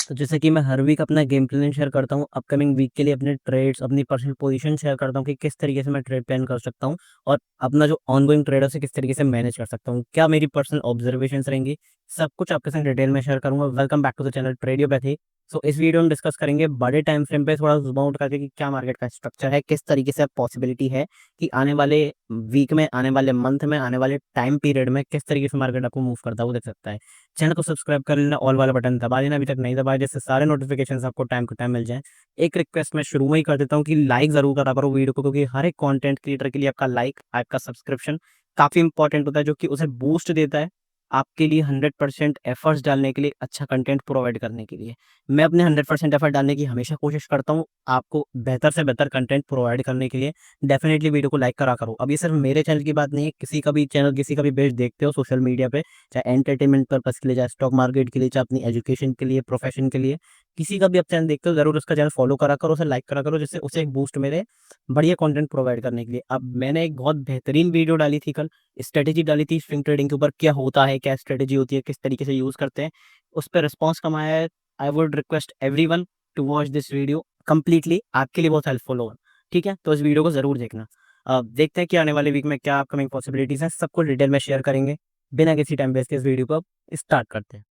तो जैसे कि मैं हर वीक अपना गेम प्लान शेयर करता हूँ, अपकमिंग वीक के लिए अपने ट्रेड्स, अपनी पर्सनल पोजीशन शेयर करता हूँ कि किस तरीके से मैं ट्रेड प्लान कर सकता हूँ और अपना जो ऑनगोइंग ट्रेड है उसे किस तरीके से मैनेज कर सकता हूँ, क्या मेरी पर्सनल ऑब्जर्वेशंस रहेंगी, सब कुछ आपके साथ डिटेल में शेयर करूंगा। Welcome back to the channel Tradiopathy. So इस वीडियो में डिस्कस करेंगे बड़े टाइम फ्रेम पे थोड़ा जूम आउट करके कि क्या मार्केट का स्ट्रक्चर है, किस तरीके से पॉसिबिलिटी है कि आने वाले वीक में, आने वाले मंथ में, आने वाले टाइम पीरियड में किस तरीके से मार्केट आपको मूव करता है वो देख सकता है। चैनल को सब्सक्राइब कर लेना, ऑल वाला बटन दबा देना अभी तक नहीं दबाया, जिससे सारे नोटिफिकेशंस आपको टाइम टू टाइम मिल जाएं। एक रिक्वेस्ट मैं शुरू में ही कर देता हूँ कि लाइक जरूर करा करो वीडियो को, क्योंकि हर एक कंटेंट क्रिएटर के लिए आपका लाइक, आपका सब्सक्रिप्शन काफी इंपॉर्टेंट होता है, जो कि उसे बूस्ट देता है आपके लिए 100% एफर्ट्स डालने के लिए, अच्छा कंटेंट प्रोवाइड करने के लिए। मैं अपने 100% एफर्ट डालने की हमेशा कोशिश करता हूँ आपको बेहतर से बेहतर कंटेंट प्रोवाइड करने के लिए। डेफिनेटली वीडियो को लाइक करा करो। अब ये सिर्फ मेरे चैनल की बात नहीं है, किसी का भी चैनल, किसी का भी पेज देखते हो सोशल मीडिया पे, चाहे एंटरटेनमेंट पर्पज के लिए, चाहे स्टॉक मार्केट के लिए, चाहे अपनी एजुकेशन के लिए, प्रोफेशन के लिए, किसी का भी आप चैनल देखते हो जरूर उसका चैनल फॉलो करा करो, उसे लाइक करा करो, जिससे उसे एक बूस्ट मिले बढ़िया कंटेंट प्रोवाइड करने के लिए। अब मैंने एक बहुत बेहतरीन वीडियो डाली थी कल, स्ट्रेटेजी डाली थी स्विंग ट्रेडिंग के ऊपर, क्या होता है, क्या स्ट्रेटेजी होती है, किस तरीके से यूज करते हैं, उस पर रिस्पॉन्स कम आया है। I would request everyone to watch this video completely, आपके लिए बहुत हेल्पफुल होगा। ठीक है, तो इस वीडियो को जरूर देखना। अब देखते हैं कि आने वाले वीक में क्या अपकमिंग पॉसिबिलिटीज हैं, सबको डिटेल में शेयर करेंगे। बिना किसी टाइम वेस्ट के इस वीडियो को स्टार्ट करते हैं।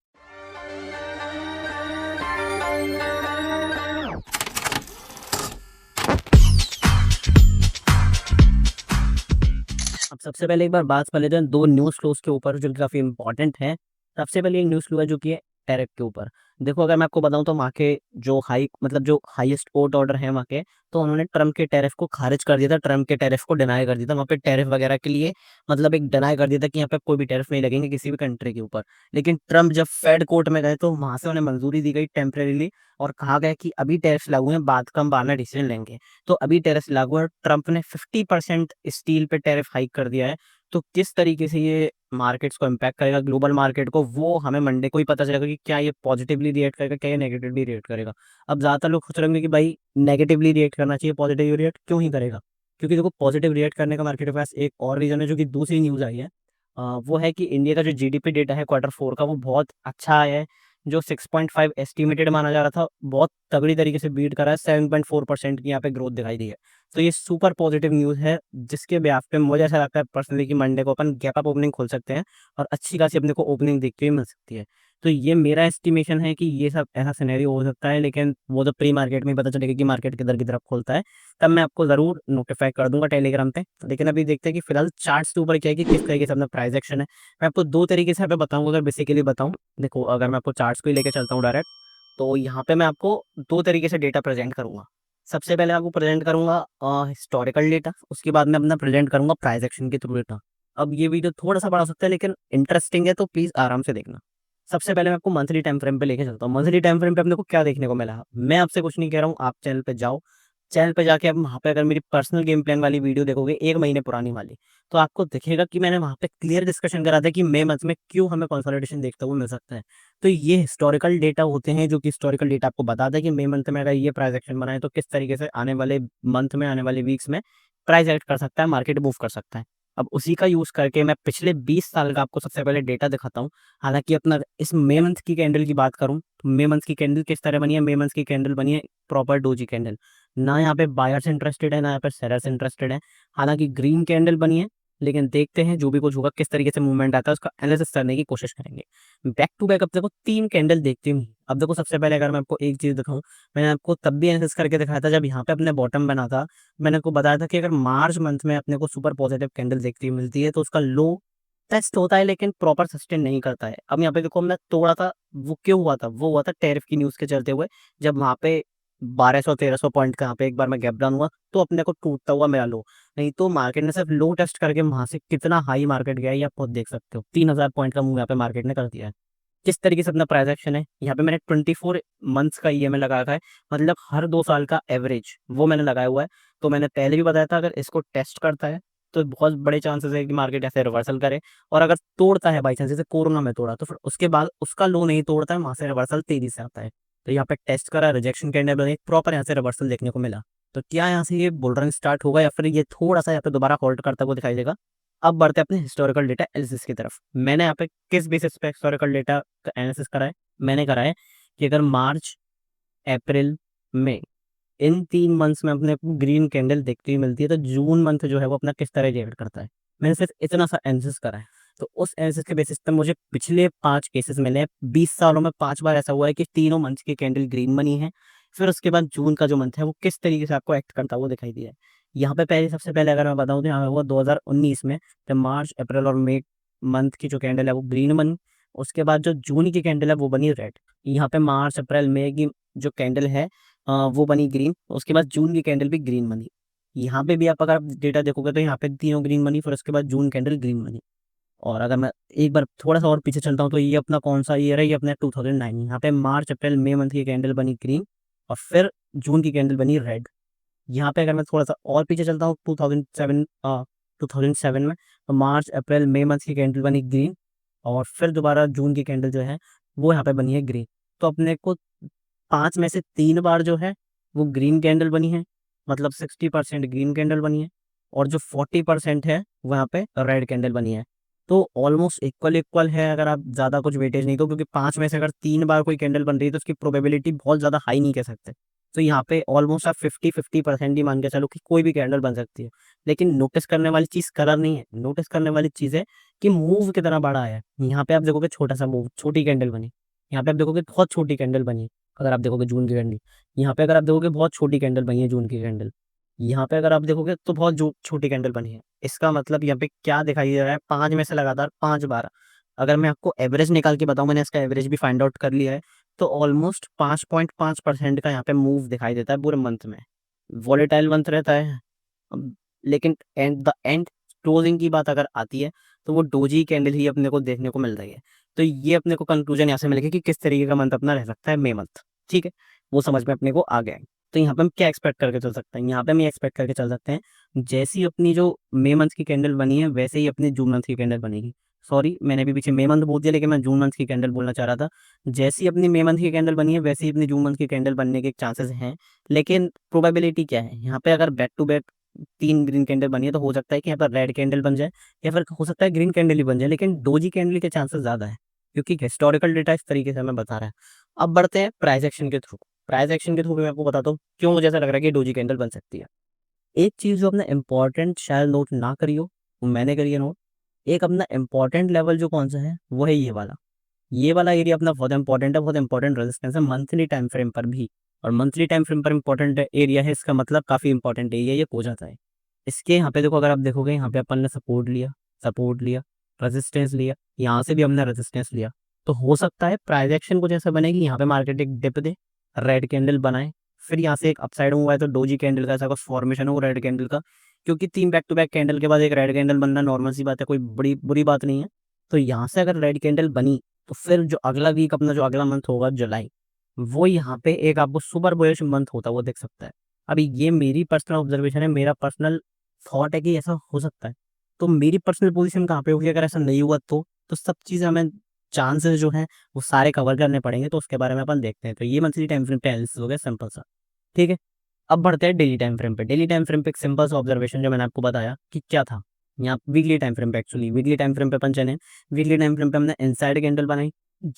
अब सबसे पहले एक बार बात कर लेते हैं दो न्यूज़ फ्लोज के ऊपर जो कि काफ़ी इंपॉर्टेंट है। सबसे पहले एक न्यूज़ फ्लो है जो कि है टैरिफ के ऊपर। देखो, अगर मैं आपको बताऊं तो वहाँ के जो जो हाईएस्ट कोर्ट ऑर्डर है वहाँ के, तो उन्होंने ट्रम्प के टैरिफ को खारिज कर दिया था, ट्रम्प के टैरिफ को डिनाई कर दिया था। वहाँ पे टैरिफ वगैरह के लिए एक डिनाई कर दिया था कि यहाँ पे कोई भी टैरिफ नहीं लगेंगे किसी भी कंट्री के ऊपर। लेकिन ट्रम्प जब फेड कोर्ट में गए तो वहां से उन्हें मंजूरी दी गई टेम्परेरीली, और कहा गया कि अभी टैरिफ लागू हैं, बाद का हम बाद में डिसीजन लेंगे। तो अभी टैरिफ लागू है, ट्रम्प ने 50% स्टील पे टैरिफ हाइक कर दिया है। तो किस तरीके से ये मार्केट्स को इम्पैक्ट करेगा, ग्लोबल मार्केट को, वो हमें मंडे को ही पता चलेगा कि क्या ये पॉजिटिवली रिएक्ट करेगा, क्या ये नेगेटिवली रिएक्ट करेगा। अब ज्यादातर लोग सोच रहे होंगे कि भाई नेगेटिवली रिएक्ट करना चाहिए, पॉजिटिव रिएक्ट क्यों ही करेगा। क्योंकि देखो, पॉजिटिव रिएक्ट करने का मार्केट के पास एक और रीजन है, जो कि दूसरी न्यूज आई है। वो है कि इंडिया का जो जीडीपी डेटा है क्वार्टर 4 का, वो बहुत अच्छा आया है। जो 6.5 एस्टिमेटेड माना जा रहा था, बहुत तगड़ी तरीके से बीट करा है, 7.4% की यहाँ पे ग्रोथ दिखाई दी है। तो ये सुपर पॉजिटिव न्यूज़ है, जिसके ब्याज पे मुझे ऐसा लगता है पर्सनली कि मंडे को अपन गैप अप ओपनिंग खोल सकते हैं और अच्छी खासी अपने को ओपनिंग देखते हुए मिल सकती है। तो ये मेरा एस्टिमेशन है कि ये सब ऐसा सिनेरियो हो सकता है, लेकिन वो तो प्री मार्केट में पता चलेगा कि मार्केट किधर की तरफ खोलता है, तब मैं आपको जरूर नोटिफाई कर दूंगा टेलीग्राम पे। लेकिन अभी देखते हैं कि फिलहाल चार्ट्स के ऊपर क्या है कि किस तरीके से अपना प्राइस एक्शन है। मैं आपको दो तरीके से यहाँ पे बताऊंगा, अगर बेसिकली बताऊं। देखो, अगर मैं आपको चार्ट्स को ही लेकर चलता हूँ डायरेक्ट, तो यहाँ पे मैं आपको दो तरीके से डेटा प्रेजेंट करूंगा। सबसे पहले आपको प्रेजेंट करूंगा हिस्टोरिकल डेटा, उसके बाद में अपना प्रेजेंट करूंगा प्राइस एक्शन के थ्रू डेटा। अब ये वीडियो थोड़ा सा बड़ा हो सकता है, लेकिन इंटरेस्टिंग है, तो प्लीज आराम से देखना। सबसे पहले मैं आपको मंथली टाइम फ्रेम पे लेके चलता हूँ। मंथली टाइम फ्रेम पे अपने को क्या देखने को मिला, मैं आपसे कुछ नहीं कह रहा हूँ, आप चैनल पे जाओ। चैनल पे जाके आप वहाँ पे अगर मेरी पर्सनल गेम प्लान वाली वीडियो देखोगे, 1 महीने पुरानी वाली, तो आपको दिखेगा कि मैंने वहाँ पे क्लियर डिस्कशन करा था कि मई मंथ में क्यों हमें कंसोलिडेशन देखते हुए मिल सकता है। तो ये हिस्टोरिकल डेटा होते हैं, जो कि हिस्टोरिकल डेटा आपको बताता है कि मई मंथ में अगर ये प्राइस एक्शन बनाए तो किस तरीके से आने वाले मंथ में, आने वाले वीक्स में प्राइस एक्ट कर सकता है, मार्केट मूव कर सकता है। अब उसी का यूज करके मैं पिछले 20 साल का आपको सबसे पहले डेटा दिखाता हूँ। हालांकि अपना इस मई मंथ की कैंडल की बात करूँ तो मई मंथ की कैंडल किस तरह बनी है, मई मंथ की कैंडल बनी है प्रॉपर डोजी कैंडल। ना यहाँ पे बायर्स इंटरेस्टेड है, ना यहाँ पे सेलर्स इंटरेस्टेड है। हालांकि ग्रीन कैंडल बनी है, लेकिन देखते हैं जो भी कुछ होगा, किस तरीके से मूवमेंट आता है उसका एनालिसिस करने की कोशिश करेंगे। बैक टू बैक अब देखो 3 कैंडल देखती हूँ। अब देखो, सबसे पहले अगर मैं आपको एक चीज दिखाऊं, मैंने आपको तब भी एनालिसिस करके दिखाया था जब यहाँ पे अपने बॉटम बना था। मैंने आपको बताया था कि अगर मार्च मंथ में अपने को सुपर पॉजिटिव कैंडल देखती हुई मिलती है तो उसका लो टेस्ट होता है, लेकिन प्रॉपर सस्टेन नहीं करता है। अब यहाँ पे देखो, हमने तोड़ा था, वो क्यों हुआ था, वो हुआ था टैरिफ की न्यूज के चलते हुए। जब वहां पे 1200-1300 पॉइंट का यहाँ पे एक बार में गैप डाउन हुआ, तो अपने को टूटता हुआ मिला लो। नहीं तो मार्केट ने सिर्फ लो टेस्ट करके वहां से कितना हाई मार्केट गया है, ये आप खुद देख सकते हो। 3000 पॉइंट का मूव यहाँ पे मार्केट ने कर दिया है। किस तरीके से अपना प्राइस एक्शन है, यहाँ पे मैंने 24 मंथ्स का ईएमए लगा रखा है, मतलब हर 2 साल का एवरेज वो मैंने लगाया हुआ है। तो मैंने पहले भी बताया था, अगर इसको टेस्ट करता है तो बहुत बड़े चांसेस है कि मार्केट ऐसे रिवर्सल करे। और अगर तोड़ता है बाई चांस, जैसे कोरोना में तोड़ा, तो फिर उसके बाद उसका लो नहीं तोड़ता है, वहां से रिवर्सल तेजी से आता है। तो यहाँ पे टेस्ट करा, रिजेक्शन कैंडल बनी, प्रॉपर यहाँ से रिवर्सल देखने को मिला। तो क्या यहाँ से ये बुल रन स्टार्ट होगा, या फिर ये थोड़ा सा यहाँ पे दोबारा होल्ड करता हुआ दिखाई देगा। अब बढ़ते हैं अपने हिस्टोरिकल डेटा एनालिसिस की तरफ। मैंने यहाँ पे किस बेसिस पे हिस्टोरिकल डेटा का एनालिसिस करा है, मैंने करा है कि अगर मार्च, अप्रैल, मई इन 3 मंथ्स में अपने को ग्रीन कैंडल देखते हुए मिलती है, तो जून मंथ जो है वो अपना किस तरह रिएक्ट करता है। मैंने सिर्फ इतना सा एनालिसिस करा है। तो उस एनालिसिस के बेसिस पे मुझे पिछले 5 केसेस मिले हैं। 20 सालों में 5 बार ऐसा हुआ है कि तीनों मंथ्स की कैंडल ग्रीन बनी है। फिर उसके बाद जून का जो मंथ है वो किस तरीके से आपको एक्ट करता है वो दिखाई दिया है। यहाँ पे पहले, सबसे पहले अगर मैं बताऊँ तो यहाँ पे हुआ 2019 में, जब मार्च, अप्रैल और मई मंथ की जो कैंडल है वो ग्रीन बनी। उसके बाद जो जून की कैंडल है वो बनी रेड। यहाँ पे मार्च, अप्रैल, मई की जो कैंडल है वो बनी ग्रीन। उसके बाद जून की कैंडल भी ग्रीन बनी। यहाँ पे भी आप अगर डेटा देखोगे तो यहाँ पे तीनों ग्रीन बनी, फिर उसके बाद जून कैंडल ग्रीन बनी। और अगर मैं एक बार थोड़ा सा और पीछे चलता हूँ तो ये अपना कौन सा ईयर है, ये अपना 2009। यहाँ पे मार्च, अप्रैल, मई मंथ की कैंडल बनी ग्रीन और फिर जून की कैंडल बनी रेड। यहाँ पे अगर मैं थोड़ा सा और पीछे चलता हूँ 2007 में, तो मार्च, अप्रैल, मई मंथ की कैंडल बनी ग्रीन और फिर दोबारा जून की कैंडल जो है वो यहाँ पे बनी है ग्रीन। तो अपने को 5 में से 3 बार जो है वो ग्रीन कैंडल बनी है, मतलब 60% ग्रीन कैंडल बनी है। और जो 40% है वहाँ पे रेड कैंडल बनी है। तो ऑलमोस्ट इक्वल इक्वल है, अगर आप ज़्यादा कुछ वेटेज नहीं दो, क्योंकि 5 में से अगर 3 बार कोई कैंडल बन रही है तो उसकी प्रोबेबिलिटी बहुत ज़्यादा हाई नहीं कह सकते। तो यहाँ पे ऑलमोस्ट आप 50-50% ही मान के चलो कि कोई भी कैंडल बन सकती है। लेकिन नोटिस करने वाली चीज़ कलर नहीं है, नोटिस करने वाली चीज़ है कि मूव कितना बड़ा है। यहाँ पे आप देखोगे छोटा सा मूव, छोटी कैंडल बनी। यहाँ पे आप देखोगे बहुत छोटी कैंडल बनी। अगर आप देखोगे जून की कैंडल, यहाँ पे अगर आप देखोगे बहुत छोटी कैंडल बनी है जून की कैंडल। यहाँ पे अगर आप देखोगे तो बहुत जो छोटी कैंडल बनी है। इसका मतलब यहाँ पे क्या दिखाई दे रहा है, 5 में से लगातार 5 बार। अगर मैं आपको एवरेज निकाल के बताऊं, मैंने इसका एवरेज भी फाइंड आउट कर लिया है, तो ऑलमोस्ट 5.5% का यहाँ पे मूव दिखाई देता है पूरे मंथ में। वॉलेटाइल मंथ रहता है। लेकिन द एंड क्लोजिंग की बात अगर आती है तो वो डोजी कैंडल ही अपने को देखने को मिल रही है। तो ये अपने को कंक्लूजन यहाँ से मिलेगा कि किस तरीके का मंथ अपना रह सकता है, मई मंथ। ठीक है, वो समझ में अपने को आ गया है। तो यहाँ पे हम क्या एक्सपेक्ट करके चल सकते हैं, यहाँ पे हम ये एक्सपेक्ट करके चल सकते हैं, जैसी अपनी जो मई मंथ की कैंडल बनी है वैसे ही अपनी जून मंथ की कैंडल बनेगी। सॉरी, मैंने भी पीछे मई मंथ बोल दिया, लेकिन मैं जून मंथ की कैंडल बोलना चाह रहा था। जैसी अपनी मई मंथ की कैंडल बनी है वैसे ही अपनी जून मंथ की कैंडल बनने के चांसेस हैं। लेकिन प्रोबेबिलिटी क्या है यहाँ पे, अगर back to back 3 green candle बनी है तो हो सकता है कि यहाँ पर रेड कैंडल बन जाए, या फिर हो सकता है ग्रीन कैंडल ही बन जाए, लेकिन डोजी कैंडल के चांसेस ज्यादा है, क्योंकि हिस्टोरिकल डेटा इस तरीके से हमें बता रहा है। अब बढ़ते हैं प्राइस एक्शन के थ्रू। प्राइस एक्शन के थ्रू मैं आपको बताता हूँ क्यों मुझे ऐसा लग रहा है कि डोजी कैंडल बन सकती है। एक चीज जो अपना इंपॉर्टेंट शायद नोट ना करी हो, वो मैंने करी है नोट। एक अपना इंपॉर्टेंट लेवल जो कौन सा है वो है ये वाला। ये वाला एरिया अपना बहुत इंपॉर्टेंट है, बहुत इंपॉर्टेंट रेजिस्टेंस है मंथली टाइम फ्रेम पर भी। और मंथली टाइम फ्रेम पर इंपॉर्टेंट एरिया है, इसका मतलब काफी इंपॉर्टेंट एरिया ये हो जाता है। इसके यहाँ पे देखो, अगर आप देखोगे यहाँ पे अपन ने सपोर्ट लिया, सपोर्ट लिया, रेजिस्टेंस लिया, यहाँ से भी हमने रेजिस्टेंस लिया। तो हो सकता है प्राइस एक्शन कुछ ऐसा बनेगी, यहाँ पे मार्केट एक डिप दे, रेड कैंडल बनाए, फिर यहाँ से एक अपसाइड मूव आए, तो डोजी कैंडल का ऐसा कुछ फॉर्मेशन हो रेड कैंडल का। क्योंकि 3 बैक टू बैक कैंडल के बाद एक रेड कैंडल बनना नॉर्मल सी बात है, कोई बड़ी बुरी बात नहीं है। तो यहाँ से अगर रेड कैंडल बनी तो फिर जो अगला वीक अपना, जो अगला मंथ होगा जुलाई, वो यहाँ पे एक आपको सुपर बुलिश मंथ होता है वो दिख सकता है। अभी ये मेरी पर्सनल ऑब्जर्वेशन है, मेरा पर्सनल थॉट है कि ऐसा हो सकता है। तो मेरी पर्सनल पोजीशन कहाँ पे होगी अगर ऐसा नहीं हुआ तो सब चीज़ें हमें, चांसेस जो हैं वो सारे कवर करने पड़ेंगे, तो उसके बारे में अपन देखते हैं। तो ये मंथली टाइम फ्रेम पे एनालिसिस हो गया सिंपल सा। ठीक है, अब बढ़ते हैं डेली टाइम फ्रेम पे। डेली टाइम फ्रेम पे एक सिंपल सा ऑब्जर्वेशन जो मैंने आपको बताया कि क्या था। यहाँ वीकली टाइम फ्रेम पे, एक्चुअली वीकली टाइम फ्रेम पे अपन चले। वीकली टाइम फ्रेम पे हमने इनसाइड कैंडल बनाई।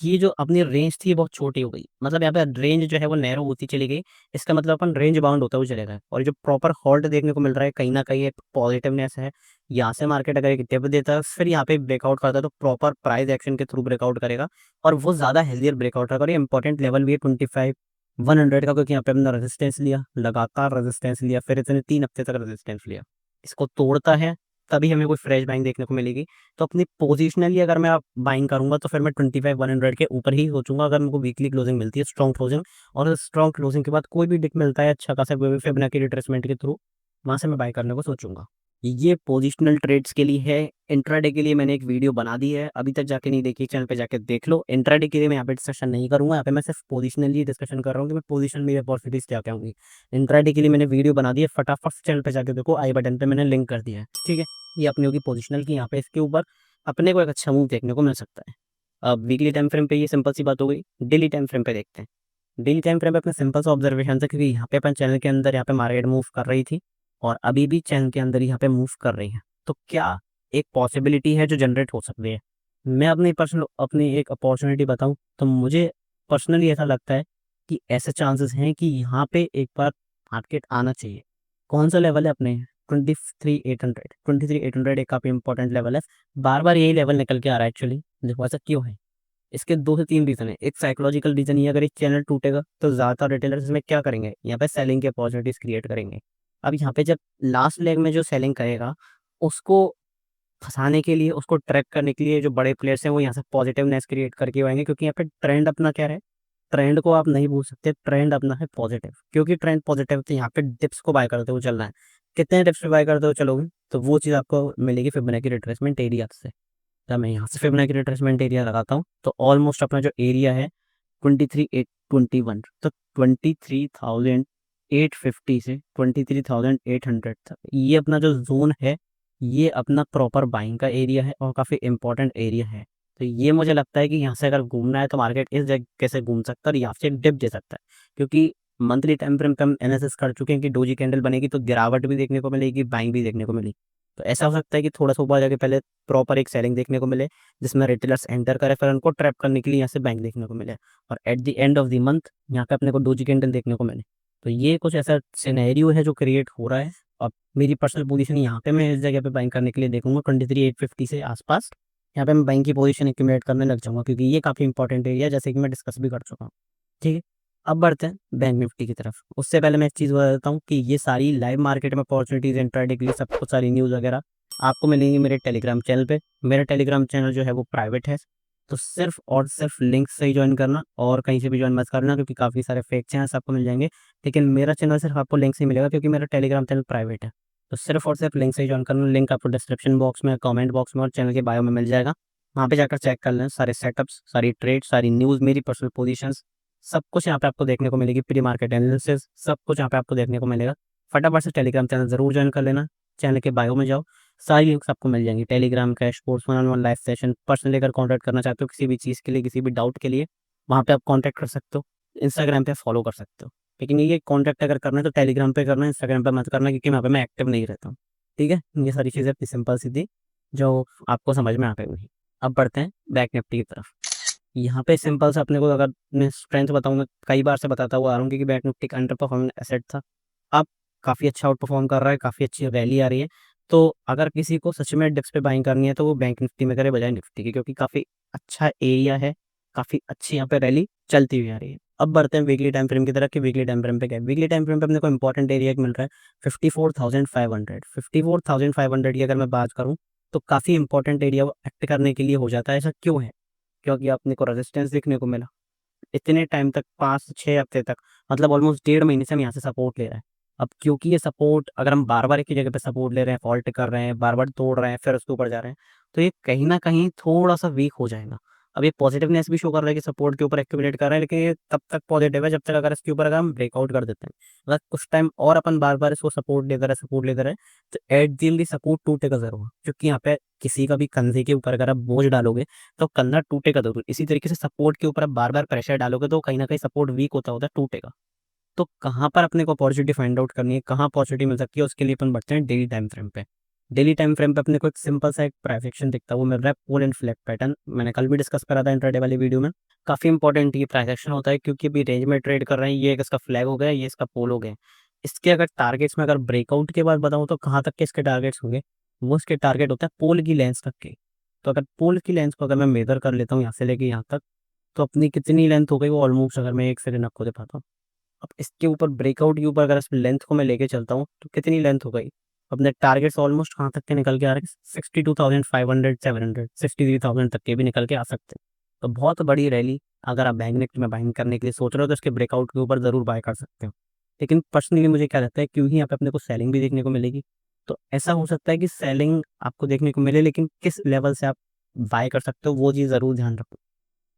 ये जो अपनी रेंज थी बहुत छोटी हो गई, मतलब यहाँ पे रेंज जो है वो नैरो होती चली गई। इसका मतलब अपन रेंज बाउंड होता हुआ चलेगा, और जो प्रॉपर हॉल्ट देखने को मिल रहा है कहीं ना कहीं एक पॉजिटिवनेस है। यहाँ से मार्केट अगर एक टिप देता है फिर यहाँ पे ब्रेकआउट करता है तो प्रॉपर प्राइस एक्शन के थ्रू ब्रेकआउट करेगा, और वो ज्यादा हेल्थियर ब्रेकआउट रहेगा। और ये इंपॉर्टेंट लेवल भी है 25 100 का, क्योंकि यहाँ पे हमने रेजिस्टेंस लिया, लगातार रेजिस्टेंस लिया, फिर इतने 3 हफ्ते तक रेजिस्टेंस लिया। इसको तोड़ता है तभी हमें कोई फ्रेश बाइंग देखने को मिलेगी। तो अपनी पोजिशनली अगर मैं बाइंग करूंगा तो फिर मैं 25 100 के ऊपर ही सोचूंगा, अगर मेरे को वीकली क्लोजिंग मिलती है स्ट्रॉन्ग क्लोजिंग। और स्ट्रॉन्ग क्लोजिंग के बाद कोई भी डिक मिलता है अच्छा खासा फिबोनाची रिट्रेसमेंट के थ्रू, वहां से मैं बाय करने को सोचूंगा। ये पोजिशनल ट्रेड्स के लिए है। इंट्राडे के लिए मैंने एक वीडियो बना दी है, अभी तक जाके नहीं देखी, चैनल पे जाके देख लो। इंट्राडे के लिए मैं यहाँ पे डिस्कशन नहीं करूंगा, यहाँ पे मैं सिर्फ पोजिशनली डिस्कशन कर रहा हूँ कि मैं पोजिशन में अपॉर्चुनिटीज क्या क्या होंगी। इंट्राडे के लिए मैंने वीडियो बना दी है, फटाफट चैनल पे जाके देखो, आई बटन पे मैंने लिंक कर दिया है। ठीक है, ये अपनी होगी पोजिशनल की, यहाँ पे इसके ऊपर अपने को एक अच्छा मूव देखने को मिल सकता है। अब वीकली टाइम फ्रेम पे ये सिंपल सी बात हो गई। डेली टाइम फ्रेम पे देखते हैं। डेली टाइम फ्रेम पे अपने सिंपल सा ऑब्जर्वेशन था, क्योंकि यहाँ पे अपन चैनल के अंदर यहाँ पे मार्केट मूव कर रही थी, और अभी भी चैनल के अंदर यहाँ पे मूव कर रही है। तो क्या एक पॉसिबिलिटी है जो जनरेट हो सकती है। मैं अपनी पर्सनल अपनी एक अपॉर्चुनिटी बताऊं तो मुझे पर्सनली ऐसा लगता है कि ऐसे चांसेस हैं कि यहाँ पे एक बार मार्केट आना चाहिए। कौन सा लेवल है अपने? 23,800। 23,800 एक काफ़ी इंपॉर्टेंट लेवल है। बार बार यही लेवल निकल के आ रहा है एक्चुअली। देखो ऐसा क्यों है? इसके 2 से 3 रीज़न है। एक साइकोलॉजिकल रीज़न ये, अगर एक चैनल टूटेगा तो ज़्यादातर रिटेलर्स इसमें क्या करेंगे, यहाँ पे सेलिंग के अपॉर्चुनिटीज़ क्रिएट करेंगे। अब यहाँ पे जब लास्ट लेग में जो सेलिंग करेगा, उसको फँसाने के लिए, उसको ट्रैक करने के लिए जो बड़े प्लेयर्स हैं वो यहाँ से पॉजिटिवनेस क्रिएट करके आएँगे, क्योंकि यहाँ पे ट्रेंड अपना क्या है? ट्रेंड को आप नहीं भूल सकते, ट्रेंड अपना है पॉजिटिव। क्योंकि ट्रेंड पॉजिटिव, तो यहाँ पे डिप्स को बाय करते हुए चलना है। कितने डिप्स पे बाय करते हुए चलोगे, तो वो चीज़ आपको मिलेगी फिबोनाची रिट्रेसमेंट एरिया से। जब मैं यहाँ से फिबोनाची रिट्रेसमेंट एरिया लगाता हूँ, तो ऑलमोस्ट अपना जो एरिया है 23,821, तो 23,850 से 23,800 तक ये अपना जो ज़ोन है, ये अपना प्रॉपर बाइंग का एरिया है और काफ़ी इंपॉर्टेंट एरिया है। तो ये मुझे लगता है कि यहाँ से अगर घूमना है तो मार्केट इस जगह से घूम सकता है और यहाँ से डिप दे सकता है, क्योंकि मंथली टाइम फ्रेम पे हम एनालिसिस कर चुके हैं कि डोजी कैंडल बनेगी तो गिरावट भी देखने को मिलेगी, बाइंग भी देखने को मिलेगी। तो ऐसा हो सकता है कि थोड़ा सा ऊपर जाके पहले प्रॉपर एक सेलिंग देखने को मिले, जिसमें रिटेलर्स एंटर करे, फिर उनको ट्रैप करने के लिए यहाँ से बाइंग देखने को मिले, और at the end of the month यहाँ पे अपने को डोजी कैंडल देखने को मिले। तो ये कुछ ऐसा सिनेरियो है जो क्रिएट हो रहा है। अब मेरी पर्सनल पोजीशन यहाँ पे मैं इस जगह पे बाइंग करने के लिए देखूंगा 23,850 से आसपास। यहाँ पे मैं बाइंग की पोजीशन एक्यूमुलेट करने लग जाऊंगा, क्योंकि ये काफ़ी इंपॉर्टेंट एरिया है, जैसे कि मैं डिस्कस भी कर चुका हूँ। ठीक है, अब बढ़ते हैं बैंक निफ्टी की तरफ। उससे पहले मैं एक चीज़ बता देता हूँ कि ये सारी लाइव मार्केट में अपॉर्चुनिटीज़, इंट्राडे के लिए सब कुछ सारी न्यूज़ वगैरह आपको मिलेंगी मेरे टेलीग्राम चैनल पे। मेरा टेलीग्राम चैनल जो है वो प्राइवेट है, तो सिर्फ और सिर्फ लिंक से ही ज्वाइन करना, और कहीं से भी ज्वाइन मत करना, क्योंकि काफ़ी सारे फेक चैनल्स आपको मिल जाएंगे। लेकिन मेरा चैनल सिर्फ आपको लिंक से ही मिलेगा, क्योंकि मेरा टेलीग्राम चैनल प्राइवेट है। तो सिर्फ और सिर्फ लिंक से ही ज्वाइन करना। लिंक आपको डिस्क्रिप्शन बॉक्स में, कमेंट बॉक्स में और चैनल के बायो में मिल जाएगा। वहाँ पे जाकर चेक कर लें, सारे सेटअप्स, सारी ट्रेड, सारी न्यूज़, मेरी पर्सनल पोजीशंस, सब कुछ यहाँ पे आपको देखने को मिलेगी। प्री मार्केट एनालिसिस, सब कुछ यहाँ पे आपको देखने को मिलेगा। फटाफट से टेलीग्राम चैनल जरूर ज्वाइन कर लेना। चैनल के बायो में जाओ, सारी लिंक्स आपको मिल जाएंगी। Telegram, cash course, one on one live session, personally अगर कॉन्टैक्ट करना चाहते हो किसी भी चीज़ के लिए, किसी भी डाउट के लिए, वहाँ पे आप कॉन्टैक्ट कर सकते हो। इंस्टाग्राम पे फॉलो कर सकते हो। लेकिन ये कॉन्टैक्ट अगर करना है तो टेलीग्राम पे करना है, इंस्टाग्राम पे मत करना, क्योंकि वहाँ पे मैं एक्टिव नहीं रहता हूँ। ठीक है, ये सारी चीज़ें अपनी सिंपल सी थी जो आपको समझ में आ गई। अब बढ़ते हैं बैक निफ्टी की तरफ। यहाँ पे सिंपल सा अपने को, अगर मैं स्ट्रेंथ बताऊंगा, कई बार से बताता हुआ आ रहा हूँ कि बैंक निफ्टी का अंडर परफॉर्मिंग एसेट था। अब काफ़ी अच्छा आउट परफॉर्म कर रहा है, काफ़ी अच्छी रैली आ रही है। तो अगर किसी को सच में डिप्स पे बाइंग करनी है तो वो बैंक निफ्टी में करे बजाय निफ्टी की, क्योंकि काफ़ी अच्छा एरिया है, काफ़ी अच्छी यहाँ पे रैली चलती हुई आ रही है। अब बढ़ते हैं वीकली टाइम फ्रेम की तरफ कि वीकली टाइम फ्रेम पे क्या है। वीकली टाइम फ्रेम पे अपने को इंपॉर्टेंट एरिया मिल रहा है 54,500। 54,500 की अगर मैं बात करूँ तो काफ़ी इंपॉर्टेंट एरिया एक्ट करने के लिए हो जाता है। ऐसा क्यों है? क्योंकि अपने को रेजिस्टेंस देखने को मिला इतने टाइम तक, 5 से 6 हफ्ते तक, मतलब ऑलमोस्ट 1.5 महीने से हम यहाँ से सपोर्ट ले रहे हैं। अब क्योंकि ये सपोर्ट, अगर हम बार बार एक ही जगह पे सपोर्ट ले रहे हैं, फॉल्ट कर रहे हैं, बार बार तोड़ रहे हैं, फिर उसके ऊपर जा रहे हैं, तो ये कहीं ना कहीं थोड़ा सा वीक हो जाएगा। अब ये पॉजिटिवनेस भी शो कर रहा है कि सपोर्ट के ऊपर एक्यूमुलेट कर रहा है, लेकिन ये तब तक पॉजिटिव है जब तक अगर इसके ऊपर अगर हम ब्रेकआउट कर देते हैं। अगर कुछ टाइम और अपन बार बार इसको सपोर्ट लेते रहे, तो एट दी सपोर्ट टूटेगा जरूर, क्योंकि यहाँ पे किसी का भी कंधे के ऊपर अगर आप बोझ डालोगे तो कंधा टूटेगा जरूर। इसी तरीके से सपोर्ट के ऊपर आप बार बार प्रेशर डालोगे तो कहीं ना कहीं सपोर्ट वीक होता होता टूटेगा। तो कहाँ पर अपने को अपॉर्चुनिटी फाइंड आउट करनी है, कहाँ अपॉर्चुनिटी मिल सकती है, उसके लिए अपन बढ़ते हैं डेली टाइम फ्रेम पे। डेली टाइम फ्रेम पे अपने को एक सिंपल सा एक प्राइस एक्शन दिखता है, वो मिल रहा है पुल एंड फ्लैग पैटर्न। मैंने कल भी डिस्कस करा था इंट्राडे वाली वीडियो में। काफी इंपॉर्टेंट ये प्राइस एक्शन होता है, क्योंकि अभी रेंज में ट्रेड कर रहे हैं। ये एक इसका फ्लैग हो गया, ये इसका पोल हो गया। इसके अगर टारगेट्स में अगर ब्रेकआउट के बाद बताऊँ तो कहाँ तक के इसके टारगेट्स होंगे, वो इसके टारगेट होता है पोल की लेंथ तक के। तो अगर पोल की लेंथ को अगर मैं मेजर कर लेता हूँ यहाँ से लेके यहाँ तक, तो अपनी कितनी लेंथ हो गई वो ऑलमोस्ट, अगर मैं एक सेकंड आपको दिखाता हूँ। अब इसके ऊपर ब्रेकआउट के ऊपर अगर इस लेंथ को मैं लेके चलता हूँ तो कितनी लेंथ हो गई, अपने टारगेट्स ऑलमोस्ट कहाँ तक के निकल के आ रहे हैं? 62,500, 700, 63,000 तक के भी निकल के आ सकते हैं। तो बहुत बड़ी रैली अगर आप बैंक निफ्टी में बाइंग करने के लिए सोच रहे हो तो इसके ब्रेकआउट के ऊपर जरूर बाय कर सकते हो। लेकिन पर्सनली मुझे क्या लगता है, क्यों ही यहाँ पे अपने को सेलिंग भी देखने को मिलेगी, तो ऐसा हो सकता है कि सेलिंग आपको देखने को मिले, लेकिन किस लेवल से आप बाय कर सकते हो वो चीज़ जरूर ध्यान रखो।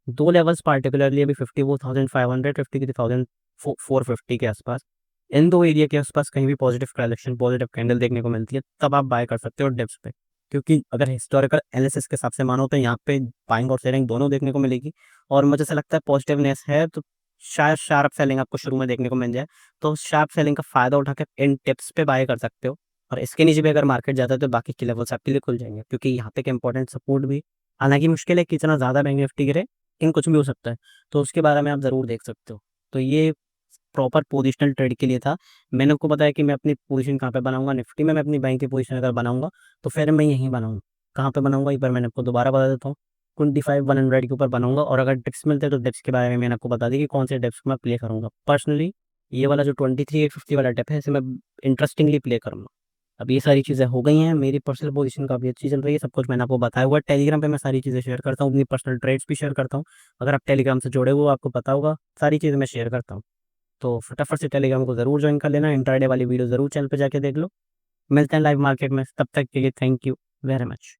दो लेवल्स पार्टिकुलरली अभी 54,500, 53,450 के आसपास, इन दो एरिया के आसपास कहीं भी पॉजिटिव करेक्शन, पॉजिटिव कैंडल देखने को मिलती है, तब आप बाय कर सकते हो डिप्स पे। क्योंकि अगर हिस्टोरिकल एनालिसिस के हिसाब से मानो तो यहाँ पे बाइंग और सेलिंग दोनों देखने को मिलेगी। और मुझे ऐसा लगता है पॉजिटिवनेस है तो शायद शार्प सेलिंग आपको शुरू में देखने को मिल जाए। तो शार्प सेलिंग का फायदा उठा के इन टिप्स पे बाय कर सकते हो। और इसके नीचे भी अगर मार्केट जाता है तो बाकी के लेवल्स आपके लिए खुल जाएंगे, क्योंकि यहाँ पे इंपॉर्टेंट सपोर्ट भी, हालांकि मुश्किल है कि इतना ज़्यादा बैंक निफ्टी गिरे, इन कुछ भी हो सकता है, तो उसके बारे में आप ज़रूर देख सकते हो। तो ये प्रॉपर पोजिशनल ट्रेड के लिए था। मैंने आपको बताया कि मैं अपनी पोजीशन कहाँ पे बनाऊँगा, निफ्टी में मैं अपनी बाइंग की पोजीशन अगर बनाऊँगा, तो फिर मैं यहीं बनाऊँगा। कहाँ पे बनाऊँगा एक बार मैंने आपको दोबारा बता देता हूँ, 25,100 के ऊपर बनाऊँगा, और अगर डिप्स मिलते हैं तो डिप्स के बारे में मैंने आपको बता दी कि कौन से डिप्स को मैं प्ले करूँगा। पर्सनली ये वाला जो 23,850 वाला डिप है, इसे मैं इंटरेस्टिंगली प्ले करूँगा। अब ये सारी चीज़ें हो गई हैं, मेरी पर्सनल पोजीशन काफ़ी अच्छी चल रही है, सब कुछ मैंने आपको बताया हुआ है। टेलीग्राम पे मैं सारी चीज़ें शेयर करता हूँ, अपनी पर्सनल ट्रेड्स भी शेयर करता हूँ। अगर आप टेलीग्राम से जुड़े हो आपको पता होगा, सारी चीज़ें मैं शेयर करता हूँ। तो फटाफट से टेलीग्राम को ज़रूर ज्वाइन कर लेना, इंट्राडे वाली वीडियो ज़रूर चैनल पे जाके देख लो। मिलते हैं लाइव मार्केट में, तब तक के लिए थैंक यू वेरी मच।